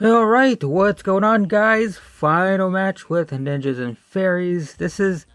Alright, what's going on, guys? Final match with ninjas and fairies.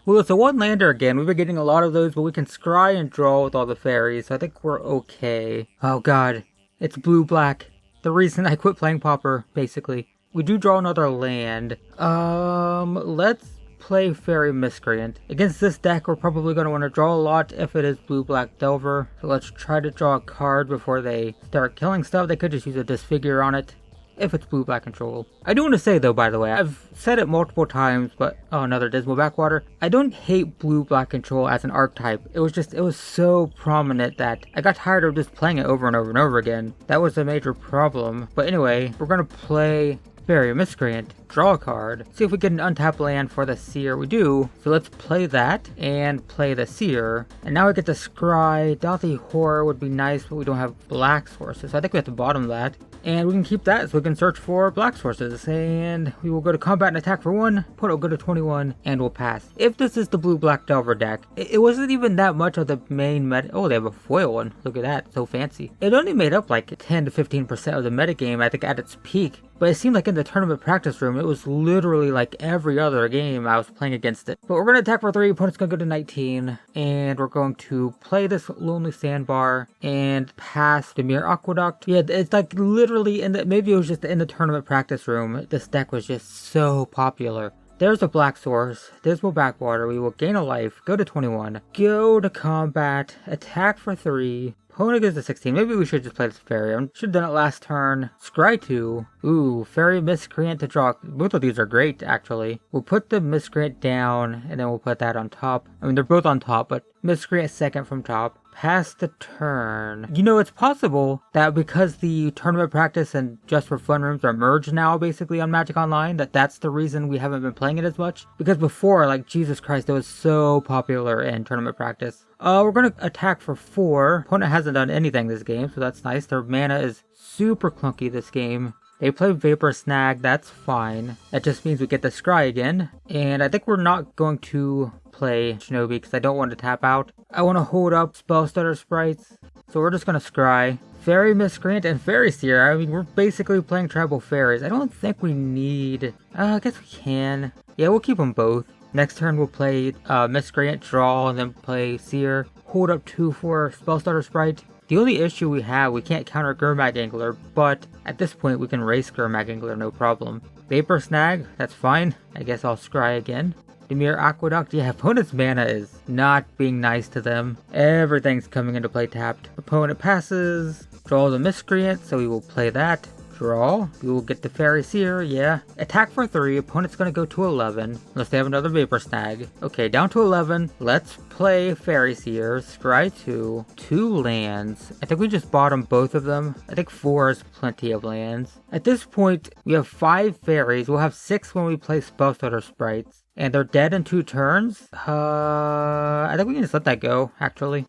Well, it's a one-lander again. We've been getting a lot of those, but we can scry and draw with all the fairies, so I think we're okay. Oh god, it's blue-black. The reason I quit playing Pauper, basically. We do draw another land. Let's play Fairy Miscreant. Against this deck, we're probably going to want to draw a lot if it is blue-black Delver. So let's try to draw a card before they start killing stuff. They could just use a Disfigure on it if it's blue-black control. I do want to say though, by the way, I've said it multiple times, but another Dismal Backwater. I don't hate blue-black control as an archetype. It was so prominent that I got tired of just playing it over and over and over again. That was a major problem. But anyway, we're gonna play Fairy Miscreant, draw a card, see if we get an untapped land for the Seer. We do, so let's play that and play the Seer. And now we get to scry. Dothy Horror would be nice, but we don't have black sources, so I think we have to bottom that. And we can keep that so we can search for black sources. And we will go to combat and attack for 1, put will go to 21, and we'll pass. If this is the blue-black Delver deck, it wasn't even that much of the main meta. Oh, they have a foil one. Look at that, so fancy. It only made up like 10 to 15% of the metagame, I think, at its peak. But it seemed like in the tournament practice room, it was literally like every other game I was playing against it. But we're going to attack for 3, opponent's going to go to 19, and we're going to play this Lonely Sandbar and pass the Mere Aqueduct. Yeah, it's like literally maybe it was just in the tournament practice room, this deck was just so popular. There's a black source, Dismal Backwater, we will gain a life, go to 21, go to combat, attack for 3, opponent goes to 16. Maybe we should just play this Fairy. I should have done it last turn. Scry 2. Ooh, Fairy Miscreant to draw. Both of these are great, actually. We'll put the Miscreant down, and then we'll put that on top. I mean, they're both on top, but Miscreant second from top. Pass the turn. You know, it's possible that because the tournament practice and just for fun rooms are merged now, basically, on Magic Online, that's the reason we haven't been playing it as much. Because before, like, Jesus Christ, it was so popular in tournament practice. We're going to attack for 4. Opponent hasn't done anything this game, so that's nice. Their mana is super clunky this game. They play Vapor Snag, that's fine. That just means we get the scry again. And I think we're not going to play Shinobi because I don't want to tap out. I want to hold up Spell Stutter Sprites. So we're just going to scry. Fairy Miscreant and Fairy Seer. I mean, we're basically playing Tribal Fairies. I don't think we need... I guess we can. Yeah, we'll keep them both. Next turn we'll play Miscreant, draw, and then play Seer. Hold up 2 for Spell Stutter Sprite. The only issue we have, we can't counter Gurmag Angler, but at this point we can race Gurmag Angler, no problem. Vapor Snag, that's fine. I guess I'll scry again. The Mere Aqueduct, yeah, opponent's mana is not being nice to them. Everything's coming into play tapped. Opponent passes, draw the Miscreant, so we will play that. Draw, we will get the Fairy Seer, yeah. Attack for 3, opponent's gonna go to 11, unless they have another Vapor Snag. Okay, down to 11, let's play Fairy Seer, scry 2, 2 lands. I think we just bottom both of them. I think 4 is plenty of lands. At this point, we have 5 fairies, we'll have 6 when we play Spell Stutter Sprites. And they're dead in 2 turns? I think we can just let that go, actually.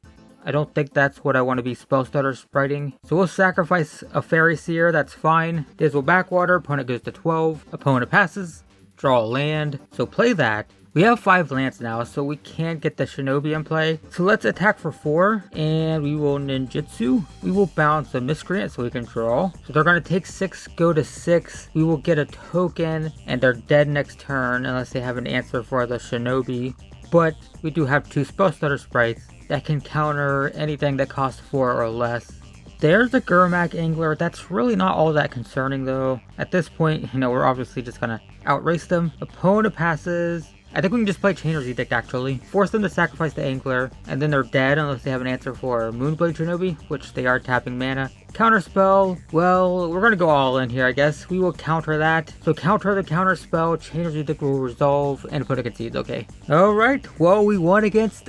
I don't think that's what I want to be Spell Stutter Spriting. So we'll sacrifice a Fairy Seer, that's fine. Dismal Backwater, opponent goes to 12. Opponent passes, draw a land. So play that. We have 5 lands now, so we can't get the Shinobi in play. So let's attack for 4, and we will Ninjutsu. We will bounce the Miscreant so we can draw. So they're going to take 6, go to 6. We will get a token, and they're dead next turn unless they have an answer for the Shinobi. But we do have 2 Spell Stutter Sprites that can counter anything that costs 4 or less. There's the Gurmag Angler. That's really not all that concerning though. At this point, you know, we're obviously just gonna outrace them. Opponent passes. I think we can just play Chainer's Edict actually. Force them to sacrifice the Angler, and then they're dead unless they have an answer for Moonblade Shinobi, which they are tapping mana. Counterspell, well, we're gonna go all in here, I guess. We will counter that. So counter the counterspell, Chainer's Edict will resolve, and opponent concedes, okay. Alright, well, we won against,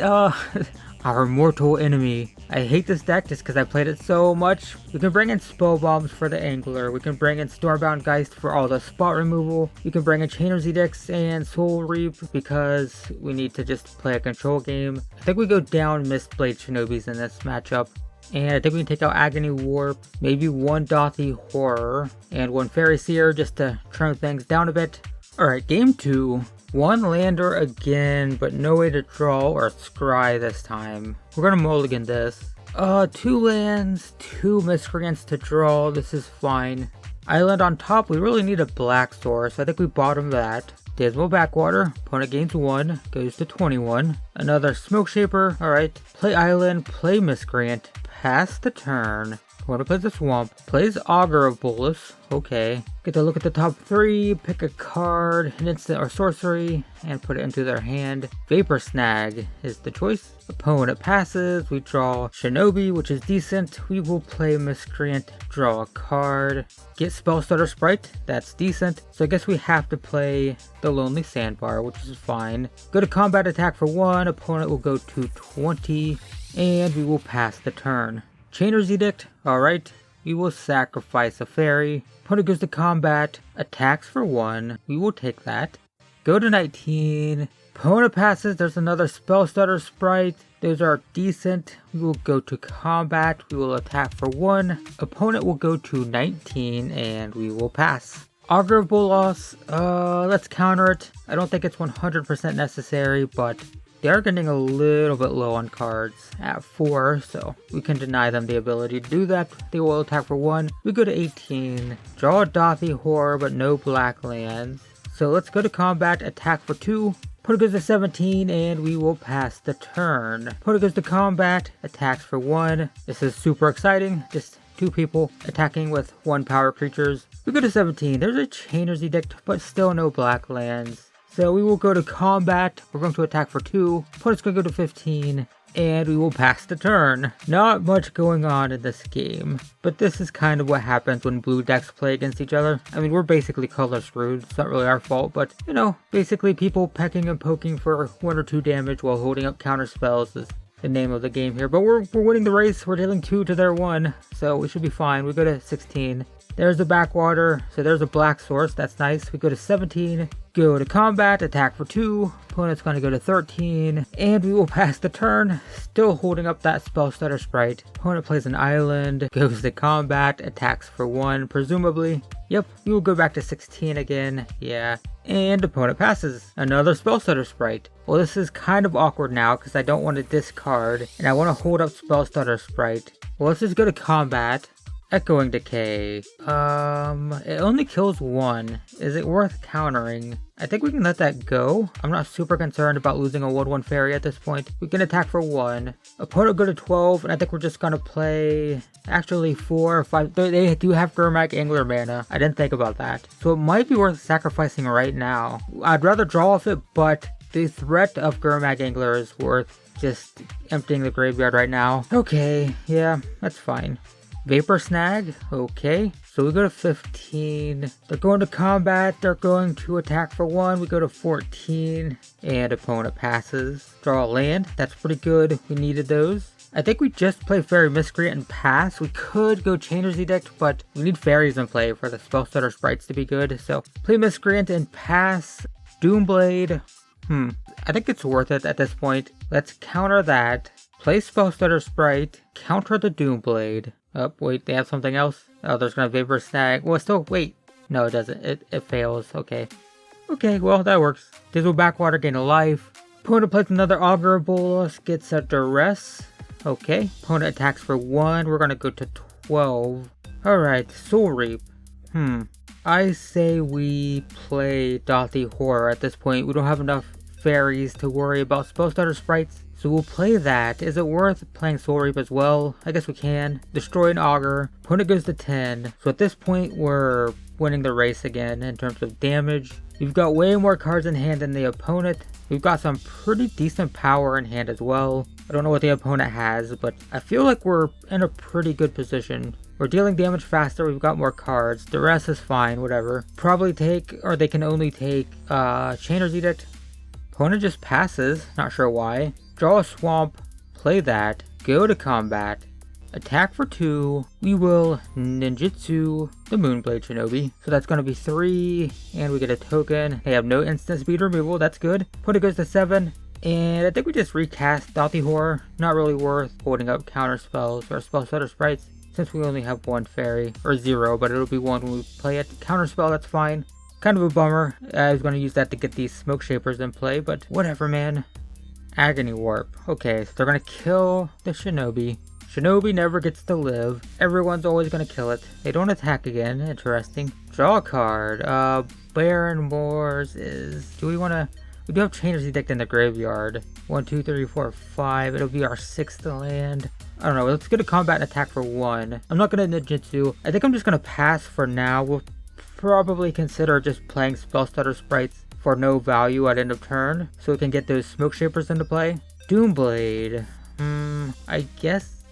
our mortal enemy. I hate this deck just because I played it so much. We can bring in Spell Bombs for the Angler. We can bring in Stormbound Geist for all the spot removal. We can bring in Chainer's Edicts and Soul Reap because we need to just play a control game. I think we go down Mistblade Shinobis in this matchup. And I think we can take out Agony Warp, maybe 1 Dothy Horror, and 1 Fairy Seer just to trim things down a bit. Alright, game 2. 1 lander again, but no way to draw or scry this time. We're gonna mulligan this. 2 lands, 2 miscreants to draw, this is fine. Island on top, we really need a black source. I think we bottom that. Dismal Backwater, opponent gains 1, goes to 21. Another Smoke Shaper, alright. Play Island, play Miscreant, pass the turn. Opponent plays a Swamp, plays Augur of Bolus, okay. Get to look at the top 3, pick a card, an instant or sorcery, and put it into their hand. Vapor Snag is the choice. Opponent passes, we draw Shinobi, which is decent. We will play Miscreant, draw a card. Get Spell Stutter Sprite, that's decent. So I guess we have to play the Lonely Sandbar, which is fine. Go to combat attack for 1, opponent will go to 20, and we will pass the turn. Chainer's Edict, alright. We will sacrifice a fairy. Opponent goes to combat, attacks for 1, we will take that. Go to 19. Opponent passes, there's another Spell Stutter Sprite. Those are decent. We will go to combat, we will attack for 1. Opponent will go to 19 and we will pass. Augur of Bolas, let's counter it. I don't think it's 100% necessary, but they are getting a little bit low on cards at 4, so we can deny them the ability to do that. They will attack for 1. We go to 18. Draw a Dothy Horror, but no black lands. So let's go to combat, attack for 2. Opponent goes to 17, and we will pass the turn. Opponent goes to combat, attacks for 1. This is super exciting. Just 2 people attacking with 1 power creatures. We go to 17. There's a Chainer's Edict, but still no black lands. So we will go to combat. We're going to attack for 2. Opponent's going to go to 15. And we will pass the turn. Not much going on in this game, but this is kind of what happens when blue decks play against each other. I mean, we're basically color screwed. It's not really our fault, but you know, basically people pecking and poking for 1 or 2 damage while holding up counter spells is the name of the game here. But we're winning the race. We're dealing 2 to their 1, so we should be fine. We go to 16. There's the backwater, so there's a black source. That's nice. We go to 17. Go to combat, attack for 2. Opponent's going to go to 13. And we will pass the turn. Still holding up that Spell Stutter Sprite. Opponent plays an island. Goes to combat, attacks for 1, presumably. Yep, we will go back to 16 again. Yeah. And opponent passes. Another Spell Stutter Sprite. Well, this is kind of awkward now because I don't want to discard. And I want to hold up Spell Stutter Sprite. Well, let's just go to combat. Echoing Decay. It only kills 1. Is it worth countering? I think we can let that go. I'm not super concerned about losing a 1/1 fairy at this point. We can attack for 1. Opponent go to 12, and I think we're just gonna play actually 4 or 5. They do have Gurmag Angler mana. I didn't think about that. So it might be worth sacrificing right now. I'd rather draw off it, but the threat of Gurmag Angler is worth just emptying the graveyard right now. Okay, yeah, that's fine. Vapor Snag, okay. So we go to 15. They're going to combat. They're going to attack for 1. We go to 14. And opponent passes. Draw a land. That's pretty good. We needed those. I think we just play Fairy Miscreant and pass. We could go Chainer's Edict, but we need Fairies in play for the Spell Stutter Sprites to be good. So play Miscreant and pass. Doomblade. I think it's worth it at this point. Let's counter that. Play Spell Stutter Sprite. Counter the Doomblade. Oh, wait, they have something else? Oh, there's gonna Vapor Snag. Well, still, wait. No, it doesn't. It fails. Okay. Okay, well, that works. Dismal Backwater, gain a life. Opponent plays another Augur of Bolas, gets a Duress. Okay. Opponent attacks for 1. We're gonna go to 12. Alright, Soul Reap. I say we play Dothy Horror at this point. We don't have enough fairies to worry about Spell Stutter Sprites. So we'll play that. Is it worth playing Soul Reap as well? I guess we can. Destroy an Augur. Opponent goes to 10. So at this point, we're winning the race again in terms of damage. We've got way more cards in hand than the opponent. We've got some pretty decent power in hand as well. I don't know what the opponent has, but I feel like we're in a pretty good position. We're dealing damage faster, we've got more cards. The rest is fine, whatever. Probably take, or they can only take, Chainer's Edict. Opponent just passes, not sure why. Draw a swamp, play that, go to combat, attack for 2, we will ninjutsu the Moonblade Shinobi. So that's going to be 3, and we get a token. They have no instant speed removal, that's good. Opponent goes to 7, and I think we just recast Dothy Horror. Not really worth holding up counter spells or Spell Stutter Sprites, since we only have 1 fairy, or 0, but it'll be 1 when we play it. Counter spell, that's fine. Kind of a bummer. I was going to use that to get these Smoke Shapers in play, but whatever, man. Agony Warp. Okay, so they're going to kill the Shinobi. Shinobi never gets to live. Everyone's always gonna kill it. They don't attack again. Interesting. Draw a card. Baron Moors is... Do we wanna... We do have Chainer's Edict in the graveyard. 1, 2, 3, 4, 5. It'll be our 6th land. I don't know. Let's get a combat and attack for 1. I'm not gonna Ninjutsu. I think I'm just gonna pass for now. We'll probably consider just playing Spellstutter Sprites for no value at end of turn, so we can get those Smoke Shapers into play. Doomblade. I guess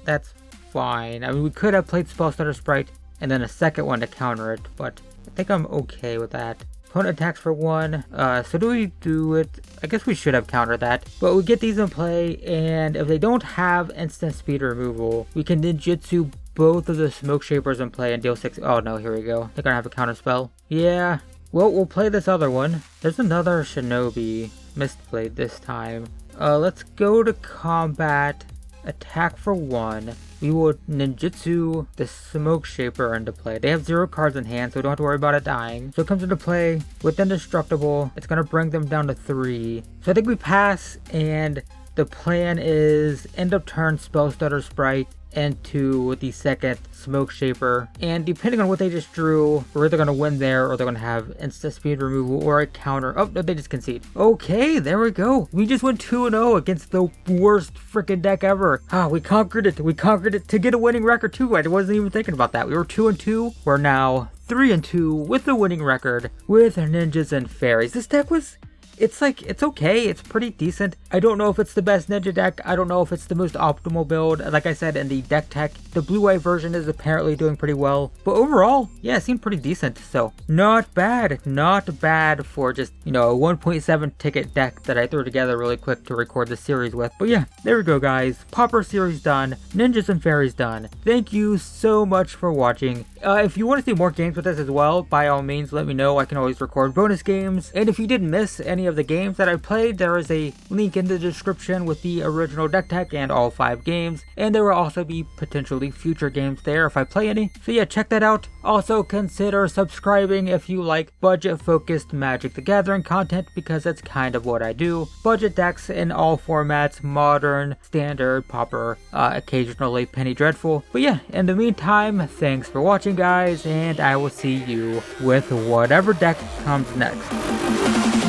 that's fine. I mean, we could have played Spellstutter Sprite and then a second one to counter it, but I think I'm okay with that. Opponent attacks for 1. So do we do it? I guess we should have countered that. But we get these in play, and if they don't have instant speed removal, we can Ninjutsu both of the Smoke Shapers in play and deal 6. Oh no, here we go. They're gonna have a counter spell. Yeah. Well, we'll play this other one. There's another Shinobi. Mistplayed this time. Let's go to combat. Attack for 1. We will Ninjutsu the Smoke Shaper into play. They have 0 cards in hand, so we don't have to worry about it dying. So it comes into play with Indestructible. It's going to bring them down to 3. So I think we pass, and the plan is end of turn Spellstutter Sprite into the second Smoke Shaper, and depending on what they just drew, we're either going to win there or they're going to have instant speed removal or a counter. Oh no, they just concede. Okay, there we go. We just went 2-0 against the worst freaking deck ever. We conquered it. We conquered it to get a winning record too. I wasn't even thinking about that. We were 2-2. We're now 3-2 with the winning record with Ninjas and Fairies. This deck was... It's okay, it's pretty decent. I don't know if it's the best ninja deck, I don't know if it's the most optimal build. Like I said in the deck tech, the blue-white version is apparently doing pretty well. But overall, yeah, it seemed pretty decent, so not bad for just, you know, a 1.7 ticket deck that I threw together really quick to record the series with. But yeah, there we go guys, Pauper series done, Ninjas and Fairies done. Thank you so much for watching. If you want to see more games with this as well, by all means let me know. I can always record bonus games. And if you did miss any of the games that I played, there is a link in the description with the original deck tech and all 5 games. And there will also be potentially future games there if I play any. So yeah, check that out. Also consider subscribing if you like budget focused Magic the Gathering content, because that's kind of what I do. Budget decks in all formats, modern, standard, pauper, occasionally penny dreadful. But yeah, in the meantime, thanks for watching guys, and I will see you with whatever deck comes next.